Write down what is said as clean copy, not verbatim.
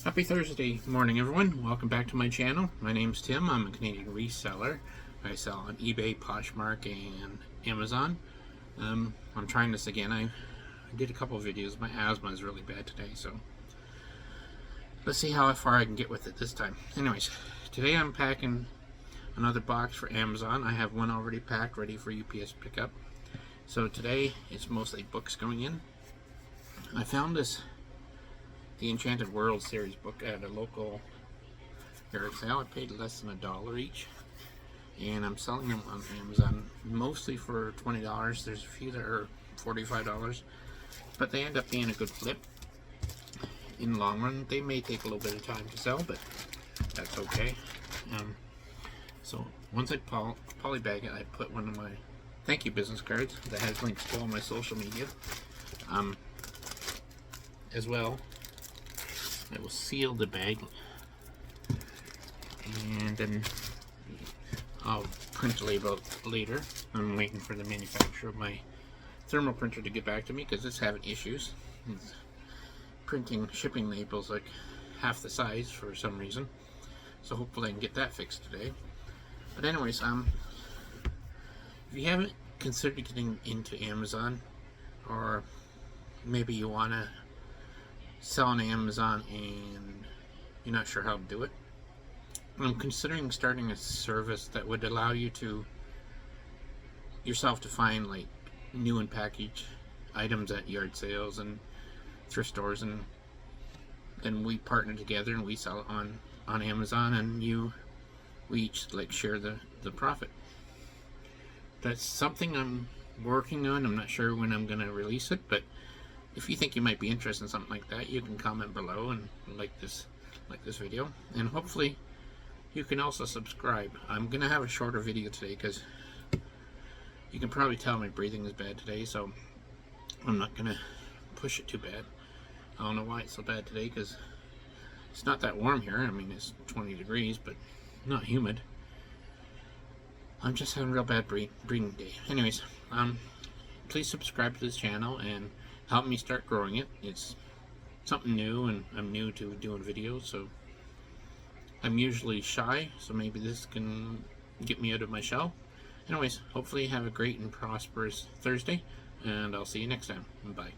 Happy Thursday morning, everyone. Welcome back to my channel. My name's Tim. I'm a Canadian reseller. I sell on eBay, Poshmark, and Amazon. I'm trying this again. I did a couple of videos. My asthma is really bad today, so let's see how far I can get with it this time. Anyways, today I'm packing another box for Amazon. I have one already packed, ready for UPS pickup. So today it's mostly books going in. I found the Enchanted World series book at a local yard sale. I paid less than $1 each, and I'm selling them on Amazon mostly for $20. There's a few that are $45, but they end up being a good flip in the long run. They may take a little bit of time to sell, but that's okay. So once I polybag it, I put one of my thank you business cards that has links to all my social media. As well, I will seal the bag, and then I'll print a label later. I'm waiting for the manufacturer of my thermal printer to get back to me because it's having issues. It's printing shipping labels like half the size for some reason. So hopefully I can get that fixed today. But anyways, if you haven't considered getting into Amazon, or maybe you want to sell on Amazon and you're not sure how to do it, I'm considering starting a service that would allow you to yourself to find like new and packaged items at yard sales and thrift stores, and then we partner together and we sell it on Amazon, and we each like share the profit. That's something I'm working on. I'm not sure when I'm going to release it, but if you think you might be interested in something like that, you can comment below and like this video, and hopefully you can also subscribe. I'm gonna have a shorter video today because you can probably tell my breathing is bad today, so I'm not gonna push it too bad. I don't know why it's so bad today, because it's not that warm here. I mean, it's 20 degrees, but not humid. I'm just having a real bad breathing day. Anyways, please subscribe to this channel and help me start growing it. It's something new, and I'm new to doing videos, so I'm usually shy, so maybe this can get me out of my shell. Anyways, hopefully have a great and prosperous Thursday, and I'll see you next time. Bye.